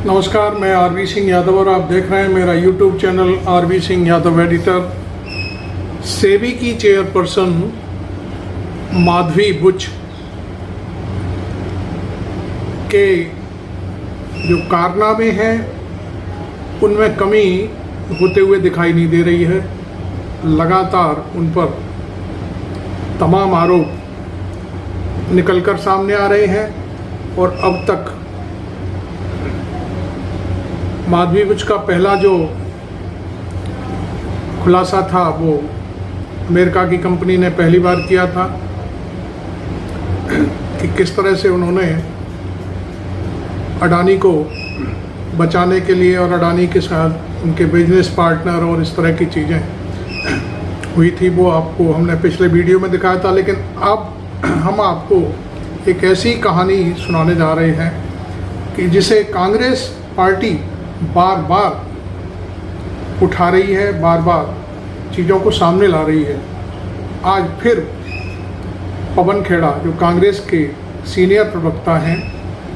नमस्कार, मैं आरवी सिंह यादव और आप देख रहे हैं मेरा YouTube channel R V Singh Yadav editor. SEBI की चेयरपर्सन माधवी बुच के जो कारनामे हैं उनमें कमी होते हुए दिखाई नहीं दे रही है। लगातार उन पर तमाम आरोप निकलकर सामने आ रहे हैं और अब तक माधवी बुच का पहला जो खुलासा था वो अमेरिका की कंपनी ने पहली बार किया था कि किस तरह से उन्होंने अडानी को बचाने के लिए और अडानी के साथ उनके बिजनेस पार्टनर और इस तरह की चीज़ें हुई थी, वो आपको हमने पिछले वीडियो में दिखाया था। लेकिन अब हम आपको एक ऐसी कहानी सुनाने जा रहे हैं कि जिसे कांग्रेस पार्टी बार बार उठा रही है, बार बार चीज़ों को सामने ला रही है। आज फिर पवन खेड़ा जो कांग्रेस के सीनियर प्रवक्ता हैं,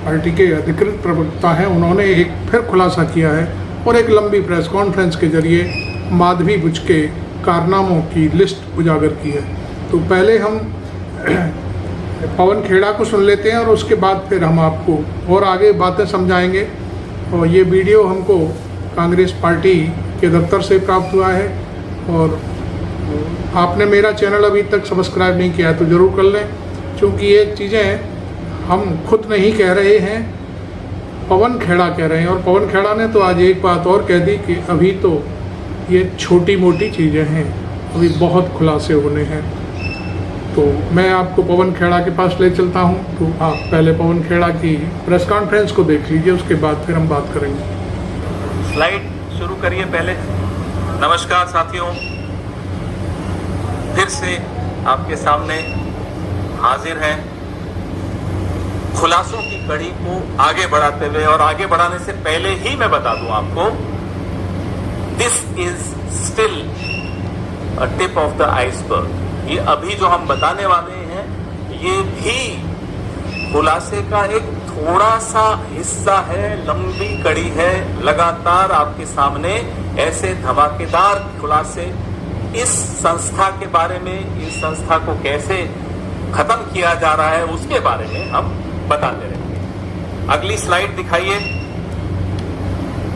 पार्टी के अधिकृत प्रवक्ता हैं, उन्होंने एक फिर खुलासा किया है और एक लंबी प्रेस कॉन्फ्रेंस के जरिए माधवी बुच के कारनामों की लिस्ट उजागर की है। तो पहले हम पवन खेड़ा को सुन लेते हैं और उसके बाद फिर हम आपको और आगे बातें समझाएंगे। और ये वीडियो हमको कांग्रेस पार्टी के दफ्तर से प्राप्त हुआ है और आपने मेरा चैनल अभी तक सब्सक्राइब नहीं किया है तो ज़रूर कर लें, क्योंकि ये चीज़ें हम खुद नहीं कह रहे हैं, पवन खेड़ा कह रहे हैं। और पवन खेड़ा ने तो आज एक बात और कह दी कि अभी तो ये छोटी मोटी चीज़ें हैं, अभी बहुत खुलासे होने हैं। तो मैं आपको पवन खेड़ा के पास ले चलता हूं, तो आप पहले पवन खेड़ा की प्रेस कॉन्फ्रेंस को देख लीजिए, उसके बाद फिर हम बात करेंगे। स्लाइड शुरू करिए पहले। नमस्कार साथियों, फिर से आपके सामने हाजिर हैं खुलासों की कड़ी को आगे बढ़ाते हुए। और आगे बढ़ाने से पहले ही मैं बता दूं आपको, this is still a tip of the iceberg. ये अभी जो हम बताने वाले हैं ये भी खुलासे का एक थोड़ा सा हिस्सा है, लंबी कड़ी है। लगातार आपके सामने ऐसे धमाकेदार खुलासे इस संस्था के बारे में, इस संस्था को कैसे खत्म किया जा रहा है उसके बारे में हम बताते रहेंगे। अगली स्लाइड दिखाइए।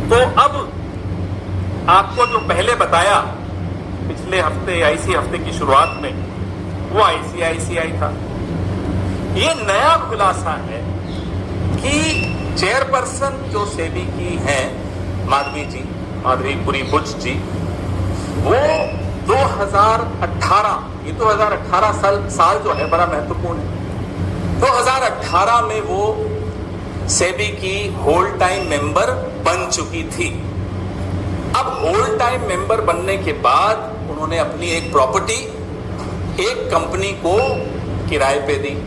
तो अब आपको जो पहले बताया पिछले हफ्ते, इसी हफ्ते की शुरुआत में, वो आईसीआईसीआई था। ये नया खुलासा है कि चेयरपर्सन जो सेबी की हैं माधवी बुच जी, वो 2018, ये 2018 साल जो है बड़ा महत्वपूर्ण है। 2018 में वो सेबी की होल्ड टाइम मेंबर बन चुकी थी। अब होल्ड टाइम मेंबर बनने के बाद उन्होंने अपनी एक प्रॉपर्टी एक कंपनी को किराए पे दी।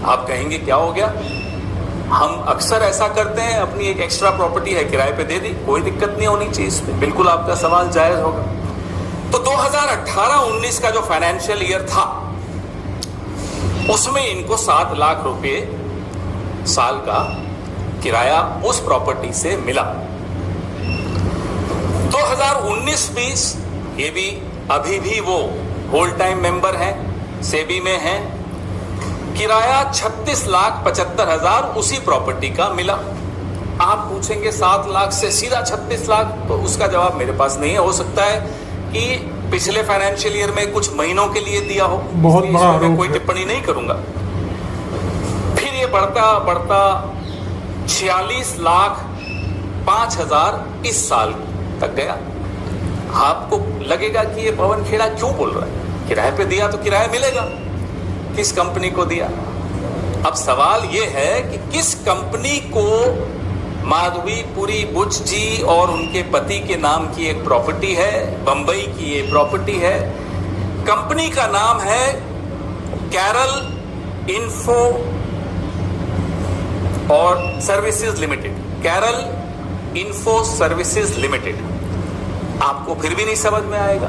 आप कहेंगे क्या हो गया? हम अक्सर ऐसा करते हैं, अपनी एक एक्स्ट्रा प्रॉपर्टी है किराए पे दे दी, कोई दिक्कत नहीं होनी चाहिए इसमें। बिल्कुल आपका सवाल जायज होगा। तो 2018-19 का जो फाइनेंशियल ईयर था उसमें इनको 7 लाख रुपए साल का किराया उस प्रॉपर्टी से मिला। 2019-20 ये भी अभी भी वो होल्ड टाइम मेंबर हैं, सेबी में हैं। किराया 36,75,000 उसी प्रॉपर्टी का मिला। आप पूछेंगे 7 लाख से सीधा 36 लाख, तो उसका जवाब मेरे पास नहीं है। हो सकता है कि पिछले फाइनेंशियल ईयर में कुछ महीनों के लिए दिया हो, बहुत बड़ा मैं कोई टिप्पणी नहीं करूंगा। फिर ये बढ़ता बढ़ता 46,05,000 इस साल तक गया। आपको लगेगा कि ये पवन खेड़ा क्यों बोल रहा है, किराए पे दिया तो किराया मिलेगा, किस कंपनी को दिया? अब सवाल ये है कि किस कंपनी को माधवी बुच जी और उनके पति के नाम की एक प्रॉपर्टी है, बंबई की ये प्रॉपर्टी है। कंपनी का नाम है कैरल इन्फो और services limited, Carol info services limited. आपको फिर भी नहीं समझ में आएगा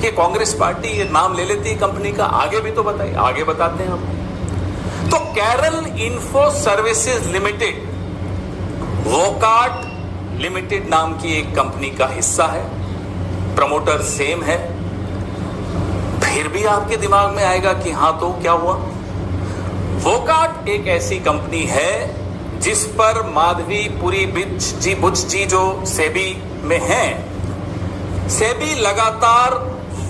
कि कांग्रेस पार्टी ये नाम ले लेती है कंपनी का। आगे भी तो बताइए, आगे बताते हैं हम। तो कैरल इन्फो सर्विसेज लिमिटेड वोकाट लिमिटेड नाम की एक कंपनी का हिस्सा है, प्रमोटर सेम है, फिर भी आपके दिमाग में आएगा कि हाँ तो क्या हुआ? वोकार्ट एक ऐसी कंपनी है जिस पर माधवी पुरी बुच जी जो सेबी में हैं, सेबी लगातार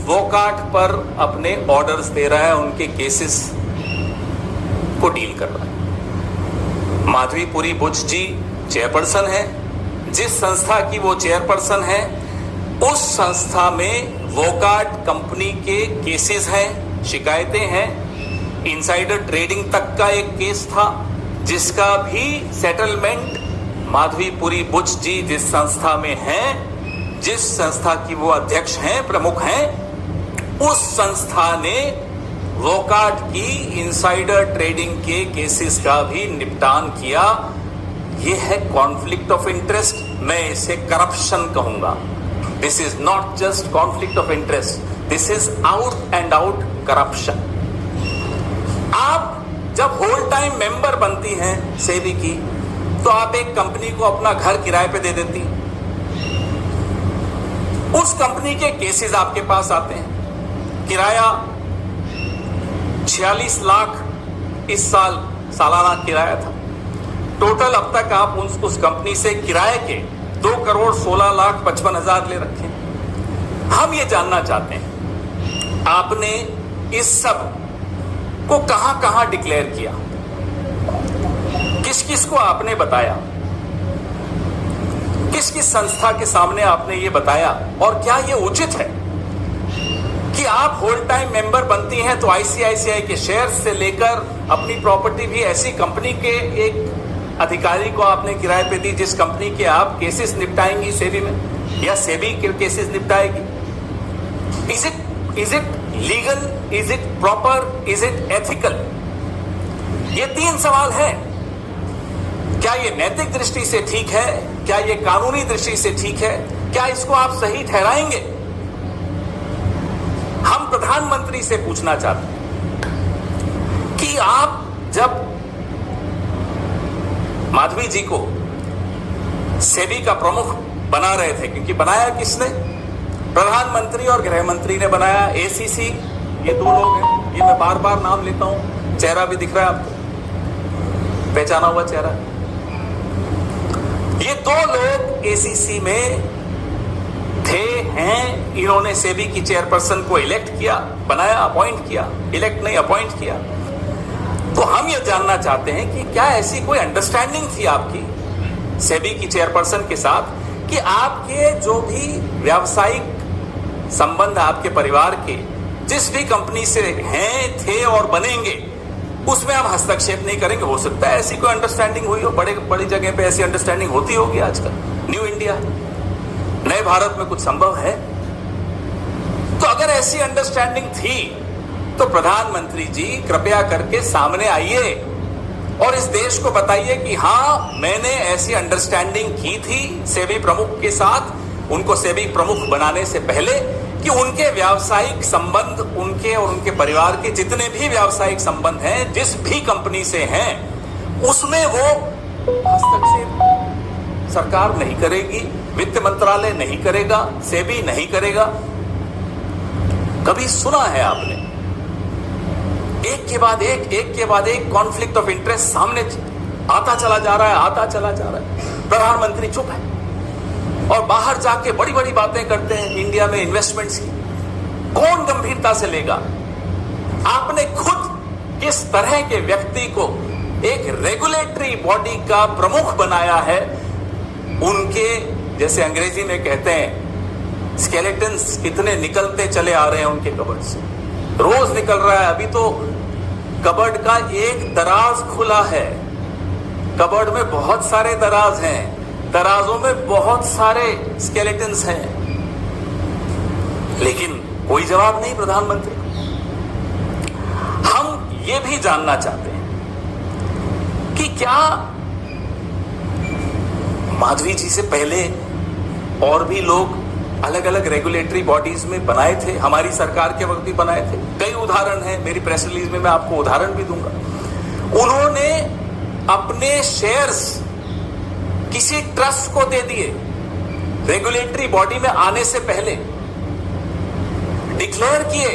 वोकार्ट पर अपने ऑर्डर्स दे रहा है, उनके केसेस को डील कर रहा है। माधवी पुरी बुच जी चेयरपर्सन है, जिस संस्था की वो चेयरपर्सन है उस संस्था में वोकार्ट कंपनी के केसेस हैं, शिकायतें हैं। इनसाइडर ट्रेडिंग तक का एक केस था जिसका भी सेटलमेंट माधवी पुरी बुच जी जिस संस्था में हैं, जिस संस्था की वो अध्यक्ष हैं, प्रमुख हैं, उस संस्था ने वोकार्ट की इनसाइडर ट्रेडिंग के केसेस का भी निपटान किया। ये है कॉन्फ्लिक्ट ऑफ इंटरेस्ट, मैं इसे करप्शन कहूंगा। This is not just conflict of interest, this is out and out corruption. आप जब होल टाइम मेंबर बनती हैं सेबी की, तो आप एक कंपनी को अपना घर किराए पे दे देती, उस कंपनी के केसेस आपके पास आते हैं। किराया 46 लाख इस साल सालाना किराया था। टोटल अब तक आप उस कंपनी से किराए के 2,16,55,000 ले रखे। हम ये जानना चाहते हैं आपने इस सब को कहां कहां डिक्लेयर किया, किस किस को आपने बताया, किस किस संस्था के सामने आपने ये बताया, और क्या ये उचित है कि आप होल टाइम मेंबर बनती हैं तो आईसीआईसीआई के शेयर से लेकर अपनी प्रॉपर्टी भी ऐसी कंपनी के एक अधिकारी को आपने किराए पे दी जिस कंपनी के आप केसेस निपटाएंगी सेबी में, या सेबी के केसेस निपटाएगी। Is it legal, is it proper, is it ethical? ये 3 सवाल हैं। क्या ये नैतिक दृष्टि से ठीक है? क्या ये कानूनी दृष्टि से ठीक है? क्या इसको आप सही ठहराएंगे? हम प्रधानमंत्री से पूछना चाहते हैं कि आप जब माधवी जी को सेबी का प्रमुख बना रहे थे, क्योंकि बनाया किसने? प्रधानमंत्री और गृह मंत्री ने बनाया। एसीसी, ये 2 लोग हैं, ये मैं बार बार नाम लेता हूं, चेहरा भी दिख रहा है आपको, पहचाना हुआ चेहरा। ये 2 लोग एसीसी में थे, हैं। इन्होंने सेबी की चेयरपर्सन को इलेक्ट किया, बनाया, अपॉइंट किया, इलेक्ट नहीं अपॉइंट किया। तो हम ये जानना चाहते हैं कि क्या ऐसी कोई अंडरस्टैंडिंग थी आपकी सेबी की चेयरपर्सन के साथ कि आपके जो भी व्यावसायिक संबंध आपके परिवार के जिस भी कंपनी से हैं, थे और बनेंगे, उसमें हम हस्तक्षेप नहीं करेंगे? हो सकता है ऐसी कोई अंडरस्टैंडिंग हुई हो, बड़ी जगह पे ऐसी अंडरस्टैंडिंग होती होगी। आजकल न्यू इंडिया, नए भारत में कुछ संभव है। तो अगर ऐसी अंडरस्टैंडिंग थी तो प्रधानमंत्री जी कृपया करके सामने आइए और इस देश को बताइए कि हाँ, मैंने ऐसी अंडरस्टैंडिंग की थी सेबी प्रमुख के साथ, उनको सेबी प्रमुख बनाने से पहले, कि उनके व्यावसायिक संबंध, उनके और उनके परिवार के जितने भी व्यावसायिक संबंध हैं, जिस भी कंपनी से हैं, उसमें वो हस्तक्षेप सरकार नहीं करेगी, वित्त मंत्रालय नहीं करेगा, सेबी नहीं करेगा। कभी सुना है आपने? एक के बाद एक कॉन्फ्लिक्ट ऑफ इंटरेस्ट सामने आता चला जा रहा है। प्रधानमंत्री चुप है और बाहर जाके बड़ी बड़ी बातें करते हैं इंडिया में इन्वेस्टमेंट्स की। कौन गंभीरता से लेगा? आपने खुद किस तरह के व्यक्ति को एक रेगुलेटरी बॉडी का प्रमुख बनाया है, उनके जैसे अंग्रेजी में कहते हैं स्केलेटन्स कितने निकलते चले आ रहे हैं उनके कबर्ड से, रोज निकल रहा है। अभी तो कबर्ड का एक दराज खुला है, कबर्ड में बहुत सारे दराज हैं, दराजों में बहुत सारे स्केलेटन्स हैं, लेकिन कोई जवाब नहीं प्रधानमंत्री को। हम ये भी जानना चाहते हैं कि क्या माधवी जी से पहले और भी लोग अलग अलग रेगुलेटरी बॉडीज में बनाए थे? हमारी सरकार के वक्त भी बनाए थे। कई उदाहरण हैं, मेरी प्रेस रिलीज में मैं आपको उदाहरण भी दूंगा। उन्होंने अपने शेयर्स किसी ट्रस्ट को दे दिए, रेगुलेटरी बॉडी में आने से पहले डिक्लेयर किए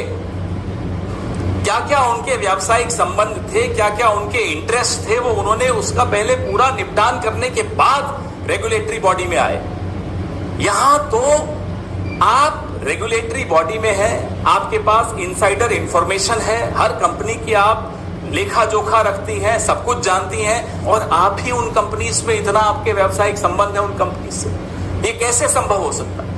क्या क्या उनके व्यावसायिक संबंध थे, क्या क्या उनके इंटरेस्ट थे, वो उन्होंने उसका पहले पूरा निपटान करने के बाद रेगुलेटरी बॉडी में आए। यहां तो आप रेगुलेटरी बॉडी में हैं, आपके पास इनसाइडर इंफॉर्मेशन है, हर कंपनी की आप लेखा जोखा रखती हैं, सब कुछ जानती हैं, और आप ही उन कंपनीज में इतना आपके व्यावसायिक संबंध है उन कंपनी से। ये कैसे संभव हो सकता है?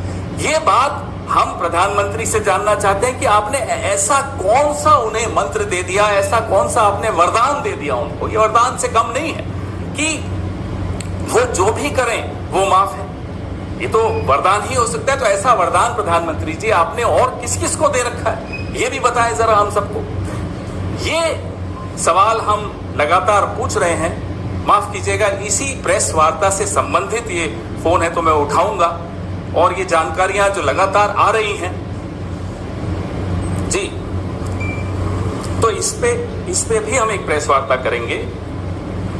ये बात हम प्रधानमंत्री से जानना चाहते हैं कि आपने ऐसा कौन सा उन्हें मंत्र दे दिया, ऐसा कौन सा आपने वरदान दे दिया उनको। ये वरदान से कम नहीं है कि वो जो भी करें वो माफ है, ये तो वरदान ही हो सकता है। तो ऐसा वरदान प्रधानमंत्री जी आपने और किस किस को दे रखा है, ये भी बताएं जरा हम सबको। ये सवाल हम लगातार पूछ रहे हैं। माफ कीजिएगा, इसी प्रेस वार्ता से संबंधित ये फोन है तो मैं उठाऊंगा, और ये जानकारियां जो लगातार आ रही हैं जी, तो इस पे भी हम एक प्रेस वार्ता करेंगे।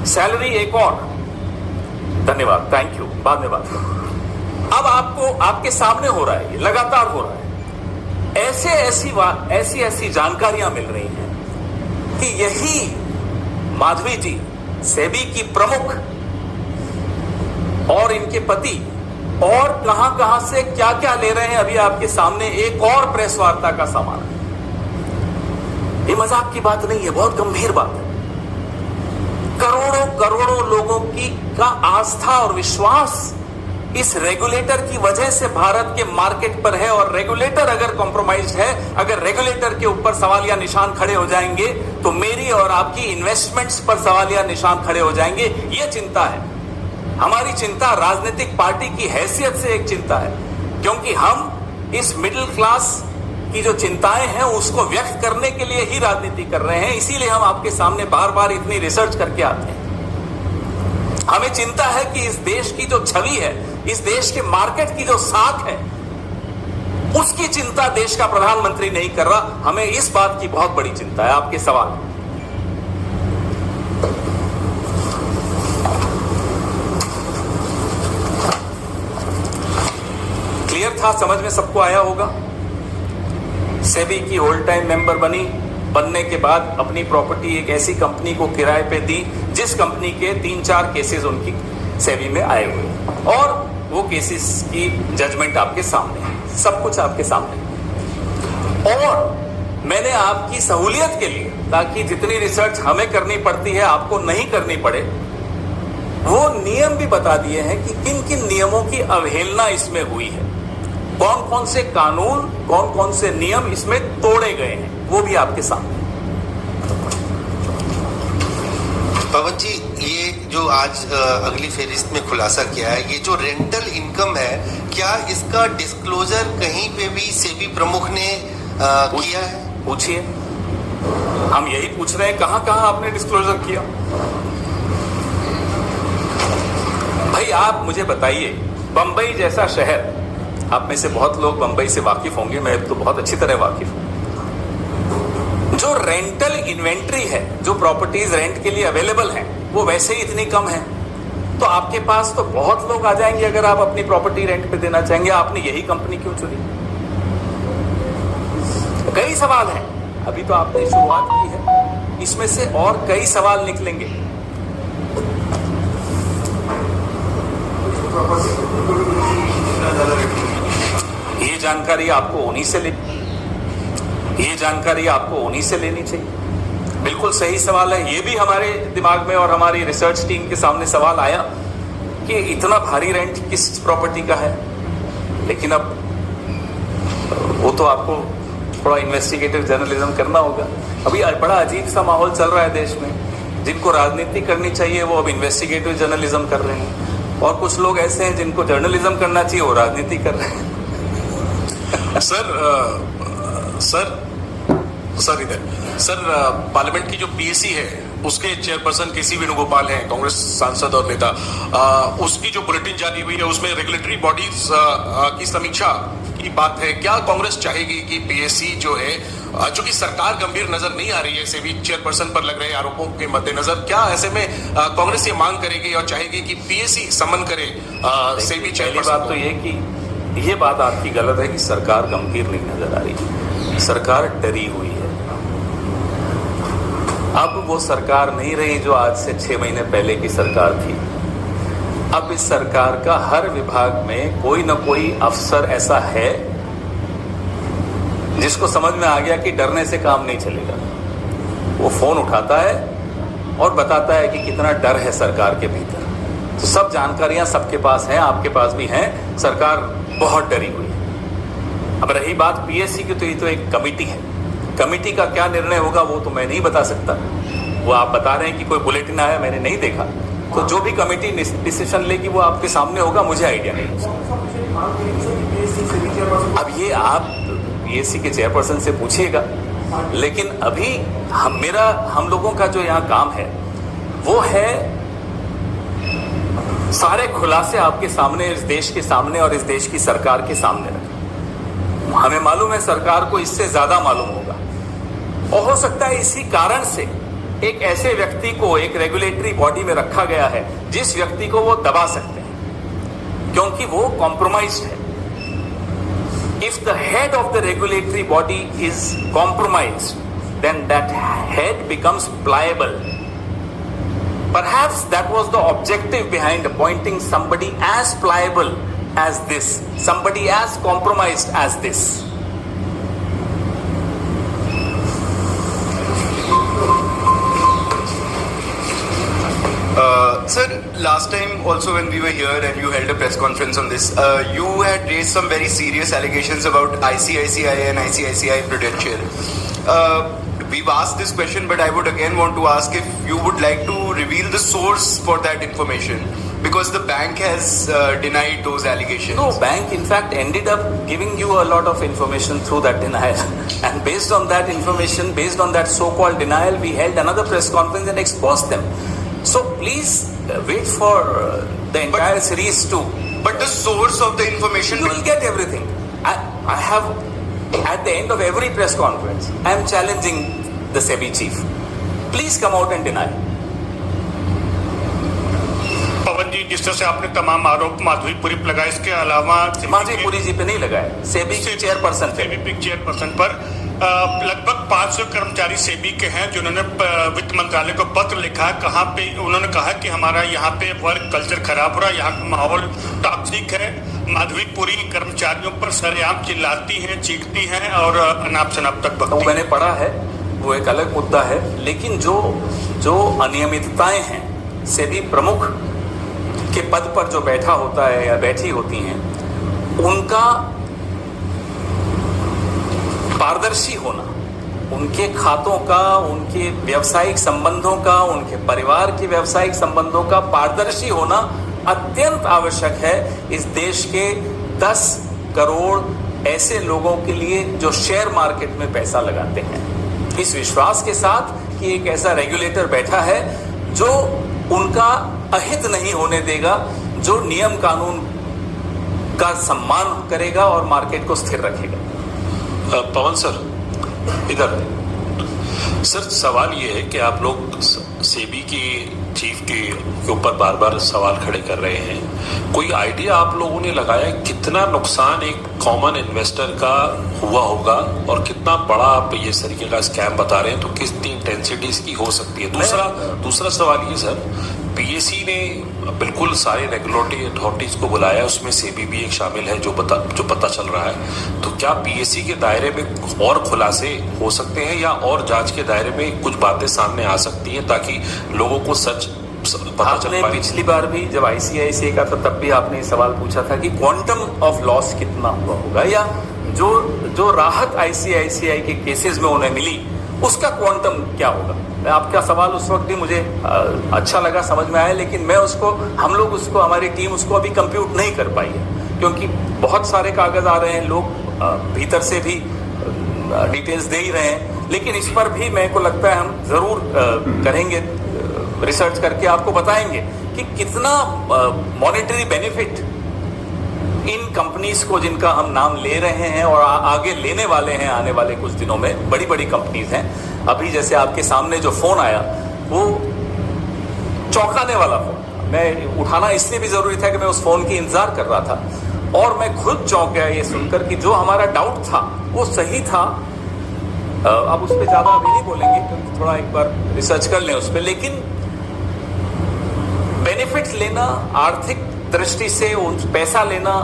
सैलरी एक और, धन्यवाद, थैंक यू, बाद में बात करें। अब आपको आपके सामने हो रहा है, ये लगातार हो रहा है, ऐसी जानकारियां मिल रही हैं कि यही माधवी जी, सेबी की प्रमुख, और इनके पति और कहां से क्या क्या ले रहे हैं, अभी आपके सामने एक और प्रेस वार्ता का सामान है। ये मजाक की बात नहीं है, बहुत गंभीर बात है। करोड़ों लोगों का आस्था और विश्वास इस रेगुलेटर की वजह से भारत के मार्केट पर है, और रेगुलेटर अगर कॉम्प्रोमाइज है, अगर रेगुलेटर के ऊपर सवालिया निशान खड़े हो जाएंगे तो मेरी और आपकी इन्वेस्टमेंट्स पर सवालिया निशान खड़े हो जाएंगे। ये चिंता है हमारी। चिंता राजनीतिक पार्टी की हैसियत से एक चिंता है, क्योंकि हम इस मिडिल क्लास की जो चिंताएं हैं उसको व्यक्त करने के लिए ही राजनीति कर रहे हैं। इसीलिए हम आपके सामने बार बार इतनी रिसर्च करके आते हैं। हमें चिंता है कि इस देश की जो छवि है, इस देश के मार्केट की जो साख है, उसकी चिंता देश का प्रधानमंत्री नहीं कर रहा। हमें इस बात की बहुत बड़ी चिंता है। आपके सवाल क्लियर था, समझ में सबको आया होगा। सेबी की होल टाइम मेंबर बनने के बाद अपनी प्रॉपर्टी एक ऐसी कंपनी को किराए पे दी जिस कंपनी के 3-4 केसेस उनकी सेबी में आए हुए, और वो केसेस की जजमेंट आपके सामने है, सब कुछ आपके सामने। और मैंने आपकी सहूलियत के लिए, ताकि जितनी रिसर्च हमें करनी पड़ती है आपको नहीं करनी पड़े, वो नियम भी बता दिए हैं कि किन किन नियमों की अवहेलना इसमें हुई है, कौन कौन से कानून, कौन कौन से नियम इसमें तोड़े गए हैं, वो भी आपके सामने। पवन जी, ये जो आज अगली फेरिस्त में खुलासा किया है, ये जो रेंटल इनकम है, क्या इसका डिस्क्लोजर कहीं पे भी सेबी प्रमुख ने किया है? पूछिए, हम यही पूछ रहे हैं, कहां कहां आपने डिस्क्लोजर किया? भाई आप मुझे बताइए, बंबई जैसा शहर, आप में से बहुत लोग बंबई से वाकिफ होंगे, मैं तो बहुत अच्छी तरह वाकिफ हूं। जो रेंटल इन्वेंट्री है, जो प्रॉपर्टीज रेंट के लिए अवेलेबल हैं, वो वैसे ही इतनी कम है, तो आपके पास तो बहुत लोग आ जाएंगे अगर आप अपनी प्रॉपर्टी रेंट पे देना चाहेंगे। आपने यही कंपनी क्यों चुनी? कई सवाल हैं, अभी तो आपने शुरुआत की है, इसमें से और कई सवाल निकलेंगे। ये जानकारी आपको उन्हीं से लेनी चाहिए। बिल्कुल सही सवाल है, ये भी हमारे दिमाग में और हमारी रिसर्च टीम के सामने सवाल आया कि इतना भारी रेंट किस प्रॉपर्टी का है, लेकिन अब वो तो आपको थोड़ा इन्वेस्टिगेटिव जर्नलिज्म करना होगा। अभी बड़ा अजीब सा माहौल चल रहा है देश में, जिनको राजनीति करनी चाहिए वो अब इन्वेस्टिगेटिव जर्नलिज्म कर रहे हैं, और कुछ लोग ऐसे हैं जिनको जर्नलिज्म करना चाहिए वो राजनीति कर रहे हैं। सर इधर सर, पार्लियामेंट की जो पीएसी है उसके चेयरपर्सन केसी वेणुगोपाल हैं, कांग्रेस सांसद और नेता, उसकी जो बुलेटिन जारी हुई है उसमें रेगुलेटरी बॉडीज की समीक्षा की बात है। क्या कांग्रेस चाहेगी कि पीएससी जो है, जो कि सरकार गंभीर नजर नहीं आ रही है सेबी चेयरपर्सन पर लग रहे आरोपों के मद्देनजर, क्या ऐसे में कांग्रेस ये मांग करेगी और चाहेगी कि पीएससी समन करे सेबी चेयरपर्सन? बात तो ये कि ये बात आपकी गलत है कि सरकार गंभीर नहीं नजर आ रही। सरकार डरी हुई है। अब वो सरकार नहीं रही जो आज से 6 महीने पहले की सरकार थी। अब इस सरकार का हर विभाग में कोई ना कोई अफसर ऐसा है जिसको समझ में आ गया कि डरने से काम नहीं चलेगा। वो फोन उठाता है और बताता है कि कितना डर है सरकार के भीतर। तो सब जानकारियां सबके पास हैं, आपके पास भी हैं। सरकार बहुत डरी हुई है। अब रही बात पीएससी की, तो ये तो एक कमेटी है। कमेटी का क्या निर्णय होगा वो तो मैं नहीं बता सकता। वो आप बता रहे हैं कि कोई बुलेटिन आया, मैंने नहीं देखा। तो जो भी कमेटी डिसीजन लेगी वो आपके सामने होगा, मुझे आइडिया नहीं। अब ये आप पीएससी के चेयरपर्सन से पूछिएगा, लेकिन अभी हम लोगों का जो यहाँ काम है वो है सारे खुलासे आपके सामने, इस देश के सामने और इस देश की सरकार के सामने रखें। हमें मालूम है सरकार को इससे ज्यादा मालूम होगा, और हो सकता है इसी कारण से एक ऐसे व्यक्ति को एक रेगुलेटरी बॉडी में रखा गया है जिस व्यक्ति को वो दबा सकते हैं, क्योंकि वो कॉम्प्रोमाइज्ड है। If the head of the regulatory body is compromised, then that head becomes pliable. Perhaps that was the objective behind appointing somebody as pliable as this, somebody as compromised as this. Sir, last time also when we were here and you held a press conference on this, you had raised some very serious allegations about ICICI and ICICI Prudential. We've asked this question, but I would again want to ask if you would like to reveal the source for that information, because the bank has denied those allegations. No, bank in fact ended up giving you a lot of information through that denial. And based on that information, based on that so-called denial, we held another press conference and exposed them. So please wait for the entire series too. But the source of the information... You will get everything. I have, at the end of every press conference, I am challenging the SEBI chief. Please come out and deny. पवन जी, जिस तरह से आपने तमाम आरोप माधुरीपुरी पर लगाए, इसके अलावा माधुरीपुरी जी पे नहीं लगाए, सेबी के चेयरपर्सन पे। सेबी चेयरपर्सन पर लगभग 500 कर्मचारी सेबी के हैं जिन्होंने वित्त मंत्रालय को पत्र लिखा है। कहाँ पे उन्होंने कहा कि हमारा यहाँ पे वर्क कल्चर खराब हो रहा है, यहाँ का माहौल टॉक्सिक है। माधुरीपुरी कर्मचारियों पर सरेआम चिल्लाती हैं, चीखती हैं और अनाप शनाप तक बकती हैं। वो मैंने पढ़ा है, वो एक अलग मुद्दा है। लेकिन जो अनियमितताएं हैं, सेबी प्रमुख के पद पर जो बैठा होता है या बैठी होती हैं, उनका पारदर्शी होना, उनके खातों का, उनके व्यावसायिक संबंधों का, उनके परिवार के व्यावसायिक संबंधों का पारदर्शी होना अत्यंत आवश्यक है इस देश के 10 करोड़ ऐसे लोगों के लिए जो शेयर मार्केट में पैसा लगाते हैं। इस विश्वास के साथ कि एक ऐसा रेगुलेटर बैठा है जो उनका अहित नहीं होने देगा, जो नियम कानून का सम्मान करेगा और मार्केट को स्थिर रखेगा। पवन सर, इधर सर, सवाल ये है कि आप लोग सेबी की चीफ के ऊपर बार बार सवाल खड़े कर रहे हैं। कोई आइडिया आप लोगों ने लगाया कितना नुकसान एक कॉमन इन्वेस्टर का हुआ होगा और कितना बड़ा आप ये तरीके का स्कैम बता रहे हैं, तो कितनी इंटेंसिटी इसकी हो सकती है? दूसरा सवाल ये सर, पीएससी ने बिल्कुल सारे रेगुलेटरी अथॉरिटीज को बुलाया, उसमें सेबी भी एक शामिल है जो पता चल रहा है। तो क्या पीएससी के दायरे में और खुलासे हो सकते हैं या और जांच के दायरे में कुछ बातें सामने आ सकती हैं ताकि लोगों को सच पता चल पाए? पिछली बार भी जब आईसीआईसीआई का था तब भी आपने सवाल पूछा था कि क्वांटम ऑफ लॉस कितना हुआ होगा, या जो राहत आईसीआईसीआई के केसेस में उन्हें मिली उसका क्वांटम क्या होगा। आपका सवाल उस वक्त भी मुझे अच्छा लगा, समझ में आया, लेकिन हम लोग उसको हमारी टीम उसको अभी कंप्यूट नहीं कर पाई है, क्योंकि बहुत सारे कागज आ रहे हैं, लोग भीतर से भी डिटेल्स दे ही रहे हैं, लेकिन इस पर भी मेरे को लगता है हम जरूर करेंगे रिसर्च करके आपको बताएंगे कि कितना मॉनेटरी बेनिफिट इन कंपनीज को, जिनका हम नाम ले रहे हैं और आगे लेने वाले हैं आने वाले कुछ दिनों में, बड़ी बड़ी कंपनीज हैं। अभी जैसे आपके सामने जो फोन आया वो चौंकाने वाला फोन, मैं उठाना इसलिए भी जरूरी था कि मैं उस फोन की इंतजार कर रहा था और मैं खुद चौंक गया ये सुनकर कि जो हमारा डाउट था वो सही था। अब उस पर ज्यादा अभी नहीं बोलेंगे क्योंकि थोड़ा एक बार रिसर्च कर लें उस पर, लेकिन बेनिफिट लेना, आर्थिक दृष्टि से पैसा लेना,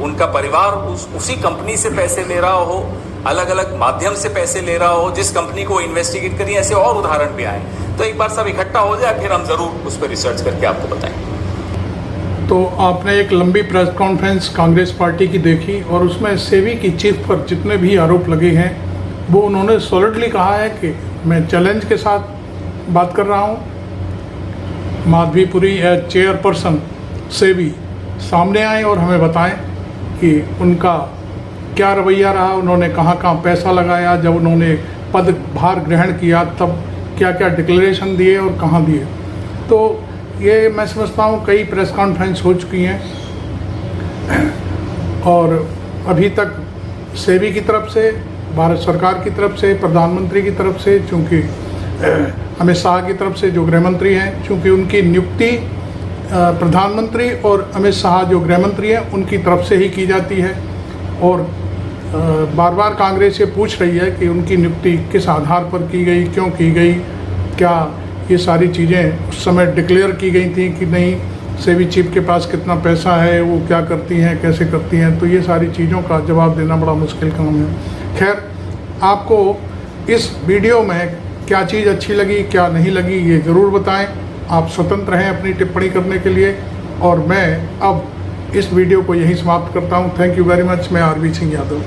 उनका परिवार उसी कंपनी से पैसे ले रहा हो, अलग अलग माध्यम से पैसे ले रहा हो, जिस कंपनी को इन्वेस्टिगेट करिए, ऐसे और उदाहरण भी आए। तो एक बार सब इकट्ठा हो जाए फिर हम जरूर उस पर रिसर्च करके आपको बताएंगे। तो आपने एक लंबी प्रेस कॉन्फ्रेंस कांग्रेस पार्टी की देखी और उसमें सेबी की चीफ पर जितने भी आरोप लगे हैं वो उन्होंने सॉलिडली कहा है कि मैं चैलेंज के साथ बात कर रहा हूँ। माधवीपुरी एज चेयरपर्सन सेबी सामने आए और हमें बताएं कि उनका क्या रवैया रहा, उन्होंने कहाँ कहाँ पैसा लगाया, जब उन्होंने पदभार ग्रहण किया तब क्या क्या डिक्लेरेशन दिए और कहाँ दिए। तो ये मैं समझता हूँ कई प्रेस कॉन्फ्रेंस हो चुकी हैं और अभी तक सेबी की तरफ से, भारत सरकार की तरफ से, प्रधानमंत्री की तरफ से, चूँकि अमित शाह की तरफ से जो गृहमंत्री हैं, चूँकि उनकी नियुक्ति प्रधानमंत्री और अमित शाह जो गृहमंत्री हैं उनकी तरफ से ही की जाती है और बार बार कांग्रेस ये पूछ रही है कि उनकी नियुक्ति किस आधार पर की गई, क्यों की गई, क्या ये सारी चीज़ें उस समय डिक्लेयर की गई थी कि नहीं, सेबी चीफ के पास कितना पैसा है, वो क्या करती हैं, कैसे करती हैं। तो ये सारी चीज़ों का जवाब देना बड़ा मुश्किल काम है। खैर, आपको इस वीडियो में क्या चीज़ अच्छी लगी, क्या नहीं लगी, ये ज़रूर बताएं। आप स्वतंत्र हैं अपनी टिप्पणी करने के लिए और मैं अब इस वीडियो को यहीं समाप्त करता हूं। Thank you very much. मैं आरबी सिंह यादव।